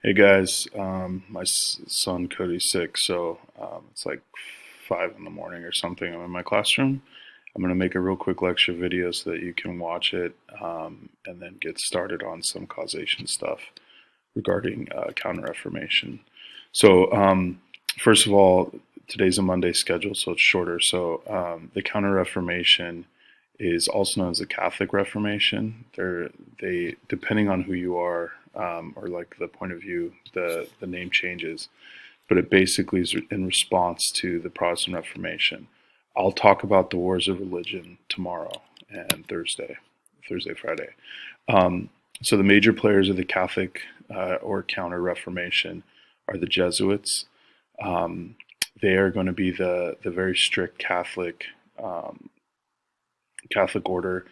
Hey guys, my son Cody's sick, so it's like 5 in the morning or something. I'm in my classroom. I'm gonna make a real quick lecture video so that you can watch it and then get started on some causation stuff regarding counter-reformation. So first of all, today's a Monday schedule, so it's shorter. So the counter-reformation is also known as the Catholic Reformation. They depending on who you are or like the point of view, the name changes, but it basically is in response to the Protestant Reformation. I'll talk about the wars of religion tomorrow and Thursday, Friday. So the major players of the Catholic or Counter Reformation are the Jesuits. They are going to be the very strict Catholic order.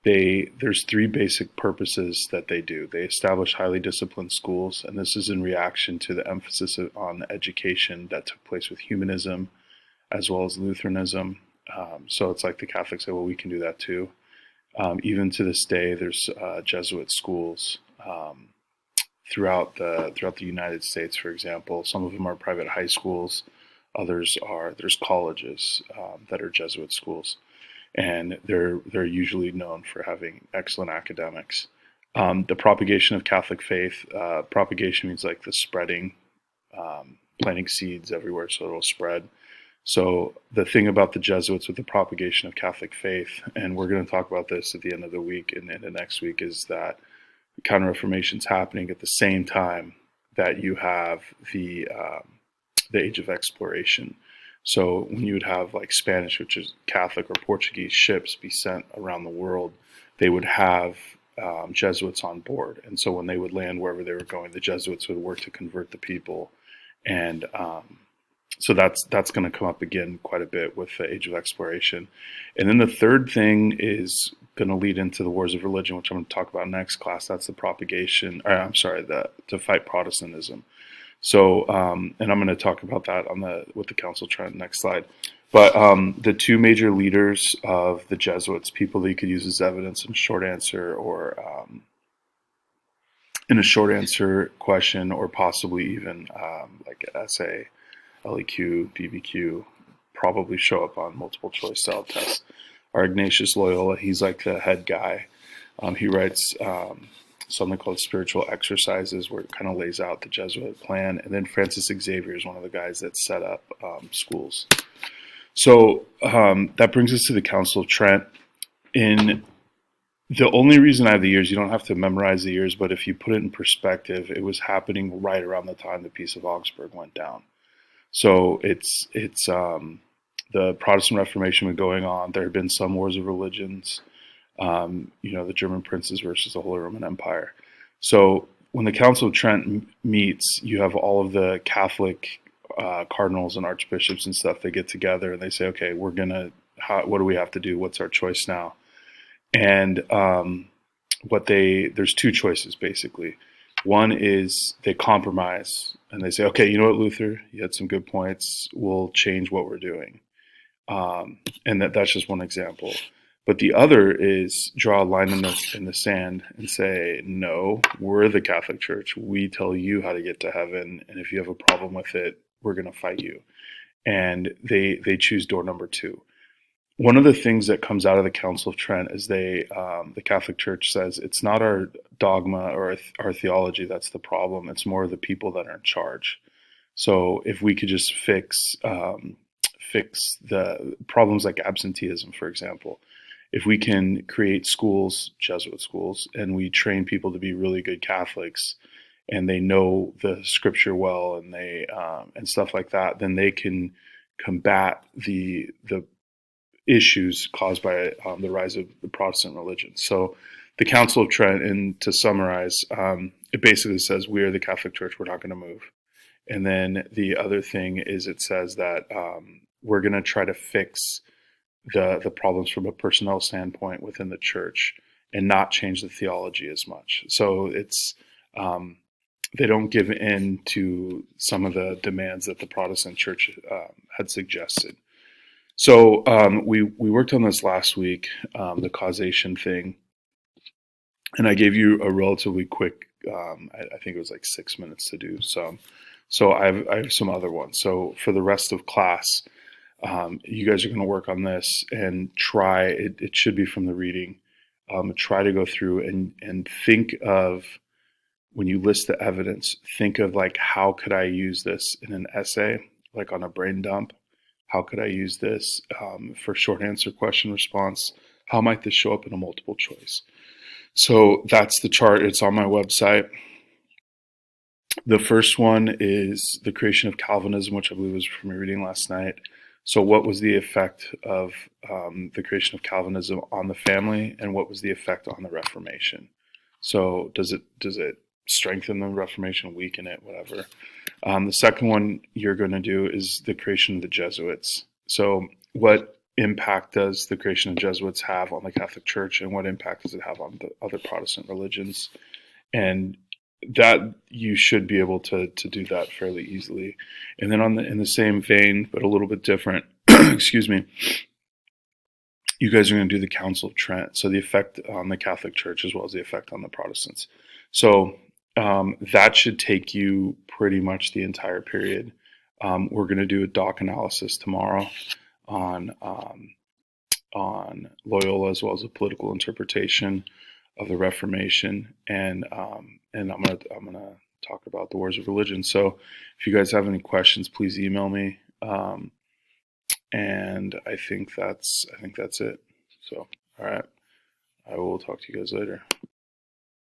There's three basic purposes that they do. They establish highly disciplined schools, and this is in reaction to the emphasis on education that took place with humanism as well as Lutheranism. So it's like the Catholics say, well, we can do that too. Even to this day, there's Jesuit schools throughout the United States. For example, some of them are private high schools. There's colleges that are Jesuit schools, and they're usually known for having excellent academics. The propagation of Catholic faith. Propagation means like the spreading, planting seeds everywhere so it'll spread. So the thing about the Jesuits with the propagation of Catholic faith, and we're going to talk about this at the end of the week and into next week, is that Counter-Reformation is happening at the same time that you have the Age of Exploration. So when you would have like Spanish, which is Catholic, or Portuguese ships be sent around the world, they would have Jesuits on board. And so when they would land wherever they were going, the Jesuits would work to convert the people. And so that's going to come up again quite a bit with the Age of Exploration. And then the third thing is going to lead into the wars of religion, which I'm going to talk about next class. That's the propagation, to fight Protestantism. So, and I'm going to talk about that with the Council of Trent next slide. But the two major leaders of the Jesuits, people that you could use as evidence in a short answer or in a short answer question, or possibly even like an essay, LEQ, DBQ, probably show up on multiple choice style tests, are Ignatius Loyola. He's like the head guy. He writes something called Spiritual Exercises, where it kind of lays out the Jesuit plan. And then Francis Xavier is one of the guys that set up schools. So that brings us to the Council of Trent. The only reason I have the years, you don't have to memorize the years, but if you put it in perspective, it was happening right around the time the Peace of Augsburg went down. So it's the Protestant Reformation was going on. There had been some wars of religions, the German princes versus the Holy Roman Empire. So when the Council of Trent meets, you have all of the Catholic cardinals and archbishops and stuff. They get together and they say, okay, what do we have to do? What's our choice now? And there's two choices basically. One is they compromise and they say, okay, you know what, Luther, you had some good points. We'll change what we're doing. And that's just one example. But the other is draw a line in the sand and say, no, we're the Catholic Church. We tell you how to get to heaven. And if you have a problem with it, we're going to fight you. And they choose door number two. One of the things that comes out of the Council of Trent is the Catholic Church says it's not our dogma or our theology that's the problem. It's more the people that are in charge. So if we could just fix the problems like absenteeism, for example, if we can create schools, Jesuit schools, and we train people to be really good Catholics, and they know the Scripture well, and they and stuff like that, then they can combat the issues caused by the rise of the Protestant religion. So the Council of Trent, and to summarize, it basically says we are the Catholic Church, we're not going to move. And then the other thing is it says that we're going to try to fix the problems from a personnel standpoint within the church and not change the theology as much. So it's they don't give in to some of the demands that the Protestant church had suggested. So we worked on this last week, the causation thing. And I gave you a relatively quick, I think it was like 6 minutes to do some. So I have some other ones. So for the rest of class, you guys are going to work on this and try, it should be from the reading, try to go through and think of, when you list the evidence, think of like, how could I use this in an essay, like on a brain dump? How could I use this for short answer question response? How might this show up in a multiple choice? So that's the chart. It's on my website. The first one is the creation of Calvinism, which I believe was from your reading last night. So, what was the effect of the creation of Calvinism on the family, and what was the effect on the Reformation? So, does it strengthen the Reformation, weaken it, whatever? The second one you're going to do is the creation of the Jesuits. So, what impact does the creation of Jesuits have on the Catholic Church, and what impact does it have on the other Protestant religions? And that you should be able to do that fairly easily. And then in the same vein, but a little bit different, excuse me, you guys are going to do the Council of Trent. So the effect on the Catholic Church as well as the effect on the Protestants. So that should take you pretty much the entire period. We're going to do a doc analysis tomorrow on Loyola as well as a political interpretation of the Reformation, and I'm gonna talk about the wars of religion. So if you guys have any questions, please email me. And I think that's it. So all right, I will talk to you guys later.